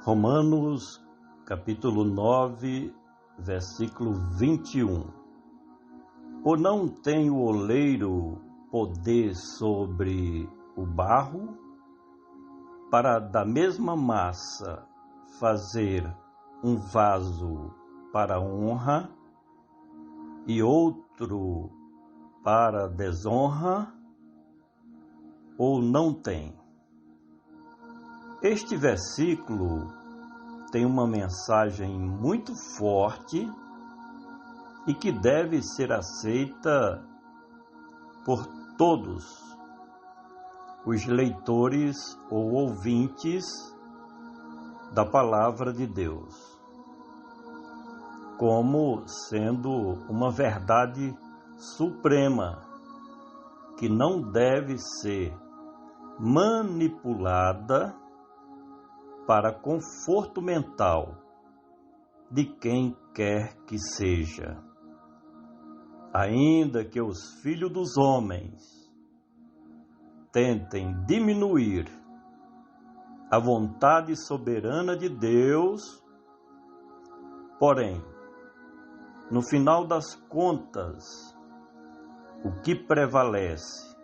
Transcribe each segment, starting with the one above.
Romanos, capítulo 9, versículo 21. Ou não tem o oleiro poder sobre o barro, para da mesma massa fazer um vaso para honra e outro para desonra? Ou não tem? Este versículo tem uma mensagem muito forte e que deve ser aceita por todos os leitores ou ouvintes da Palavra de Deus, como sendo uma verdade suprema que não deve ser manipulada para conforto mental de quem quer que seja. Ainda que os filhos dos homens tentem diminuir a vontade soberana de Deus, porém, no final das contas, o que prevalece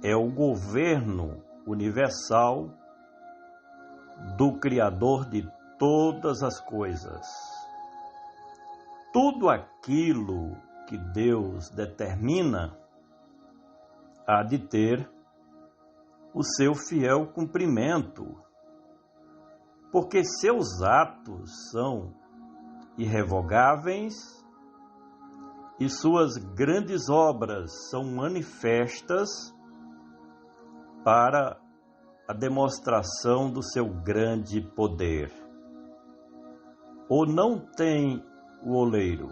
é o governo universal do Criador de todas as coisas. Tudo aquilo que Deus determina há de ter o seu fiel cumprimento, porque seus atos são irrevogáveis e suas grandes obras são manifestas para a demonstração do seu grande poder. Ou não tem o oleiro?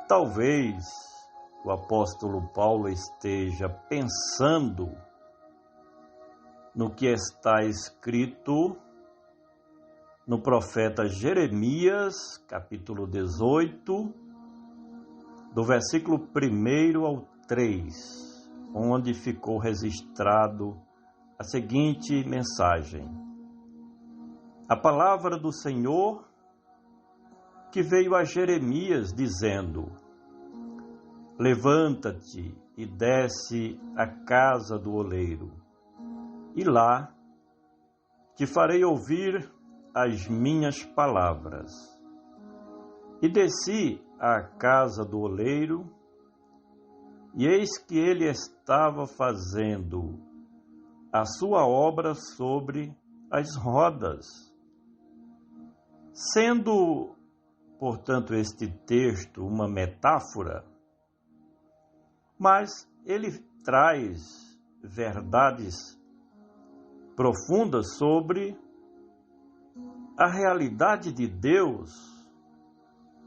Talvez o apóstolo Paulo esteja pensando no que está escrito no profeta Jeremias, capítulo 18, do versículo 1 ao 3, onde ficou registrado a seguinte mensagem: a palavra do Senhor que veio a Jeremias dizendo: levanta-te e desce à casa do oleiro, e lá te farei ouvir as minhas palavras. E desci à casa do oleiro, e eis que ele estava fazendo a sua obra sobre as rodas. Sendo, portanto, este texto uma metáfora, mas ele traz verdades profundas sobre a realidade de Deus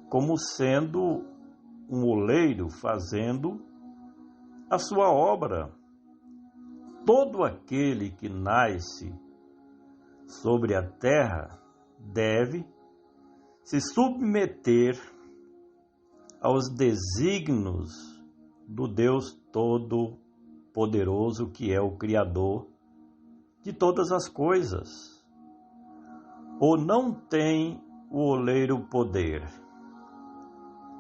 como sendo um oleiro fazendo a sua obra. Todo aquele que nasce sobre a terra deve se submeter aos desígnios do Deus Todo-Poderoso, que é o Criador de todas as coisas. Ou não tem o oleiro poder?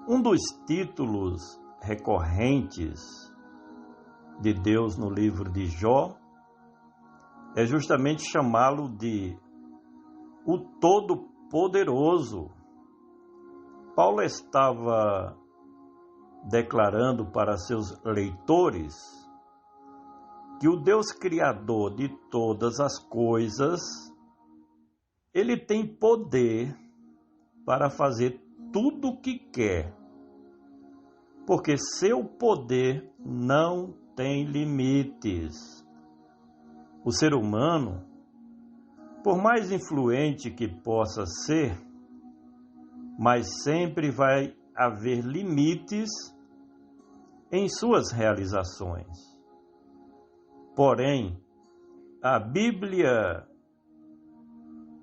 Um dos títulos recorrentes de Deus no livro de Jó é justamente chamá-lo de o Todo-Poderoso. Paulo estava declarando para seus leitores que o Deus Criador de todas as coisas, ele tem poder para fazer tudo o que quer, porque seu poder não tem limites. O ser humano, por mais influente que possa ser, mas sempre vai haver limites em suas realizações. Porém, a Bíblia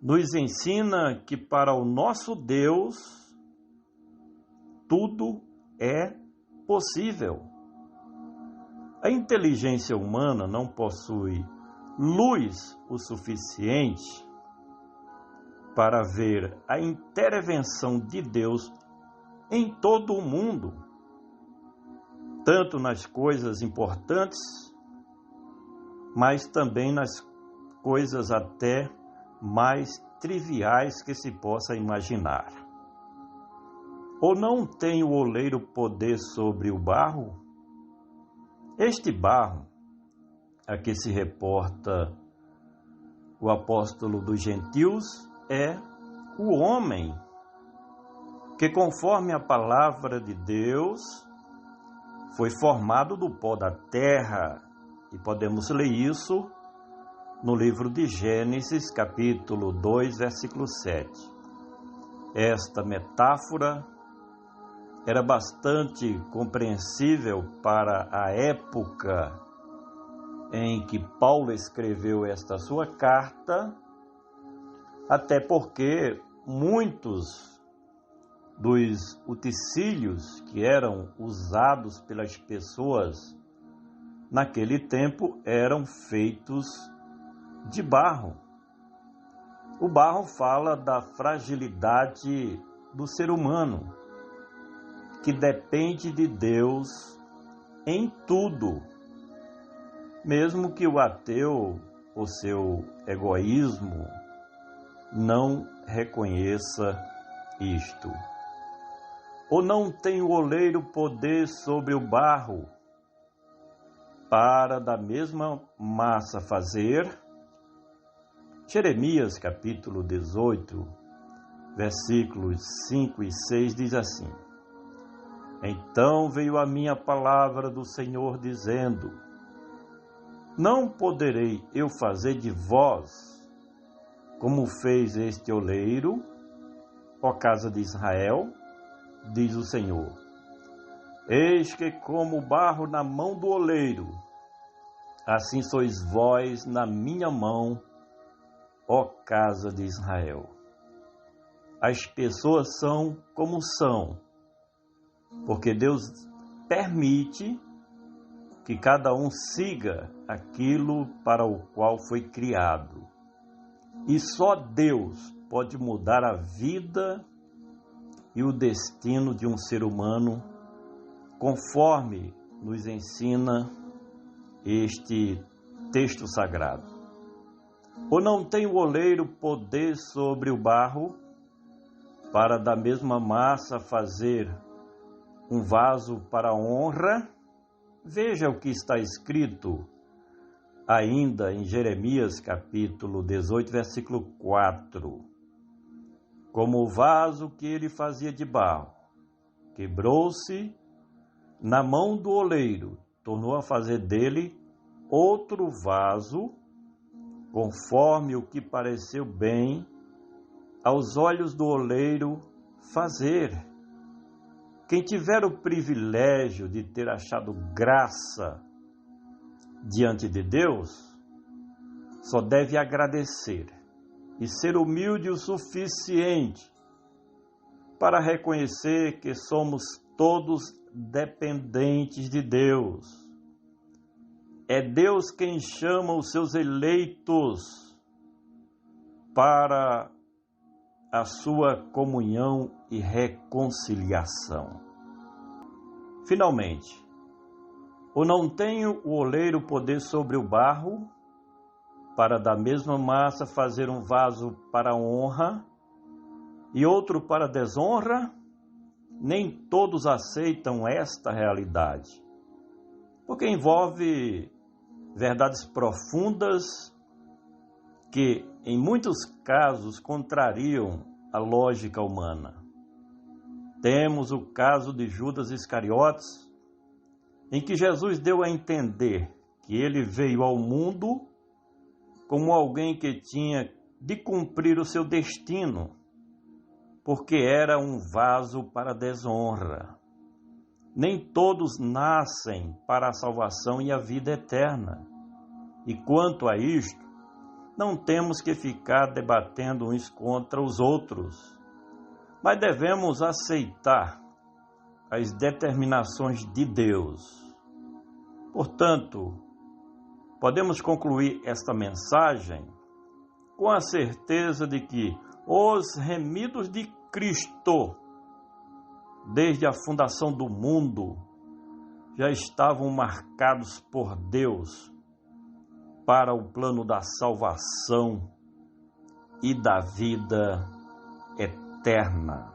nos ensina que para o nosso Deus tudo é possível. A inteligência humana não possui luz o suficiente para ver a intervenção de Deus em todo o mundo, tanto nas coisas importantes, mas também nas coisas até mais triviais que se possa imaginar. Ou não tem o oleiro poder sobre o barro? Este barro a que se reporta o apóstolo dos gentios é o homem, que conforme a palavra de Deus foi formado do pó da terra, e podemos ler isso no livro de Gênesis, capítulo 2, versículo 7. Esta metáfora era bastante compreensível para a época em que Paulo escreveu esta sua carta, até porque muitos dos utensílios que eram usados pelas pessoas naquele tempo eram feitos de barro. O barro fala da fragilidade do ser humano, que depende de Deus em tudo. Mesmo que o ateu, o seu egoísmo, não reconheça isto. Ou não tem o oleiro poder sobre o barro para da mesma massa fazer? Jeremias capítulo 18, versículos 5 e 6 diz assim: Então veio a minha palavra do Senhor dizendo: Não poderei eu fazer de vós como fez este oleiro, ó casa de Israel, diz o Senhor. Eis que como o barro na mão do oleiro, assim sois vós na minha mão, ó casa de Israel. As pessoas são como são, porque Deus permite que cada um siga aquilo para o qual foi criado. E só Deus pode mudar a vida e o destino de um ser humano, conforme nos ensina este texto sagrado. Ou não tem o oleiro poder sobre o barro, para da mesma massa fazer um vaso para honra? Veja o que está escrito ainda em Jeremias capítulo 18, versículo 4. Como o vaso que ele fazia de barro, quebrou-se na mão do oleiro, tornou a fazer dele outro vaso, conforme o que pareceu bem aos olhos do oleiro fazer. Quem tiver o privilégio de ter achado graça diante de Deus, só deve agradecer e ser humilde o suficiente para reconhecer que somos todos dependentes de Deus. É Deus quem chama os seus eleitos para a sua comunhão e reconciliação. Finalmente, ou não tem o oleiro poder sobre o barro, para da mesma massa fazer um vaso para honra e outro para desonra? Nem todos aceitam esta realidade, porque envolve verdades profundas que, em muitos casos, contrariam a lógica humana. Temos o caso de Judas Iscariotes, em que Jesus deu a entender que ele veio ao mundo como alguém que tinha de cumprir o seu destino, porque era um vaso para desonra. Nem todos nascem para a salvação e a vida eterna. E quanto a isto, não temos que ficar debatendo uns contra os outros, mas devemos aceitar as determinações de Deus. Portanto, podemos concluir esta mensagem com a certeza de que Os remidos de Cristo, desde a fundação do mundo, já estavam marcados por Deus para o plano da salvação e da vida eterna.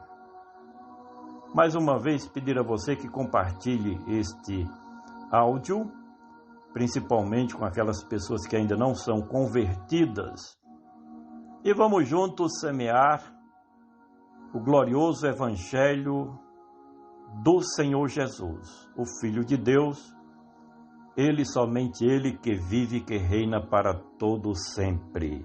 Mais uma vez, pedir a você que compartilhe este áudio, principalmente com aquelas pessoas que ainda não são convertidas, e vamos juntos semear o glorioso Evangelho do Senhor Jesus, o Filho de Deus, Ele, somente Ele, que vive e que reina para todo sempre.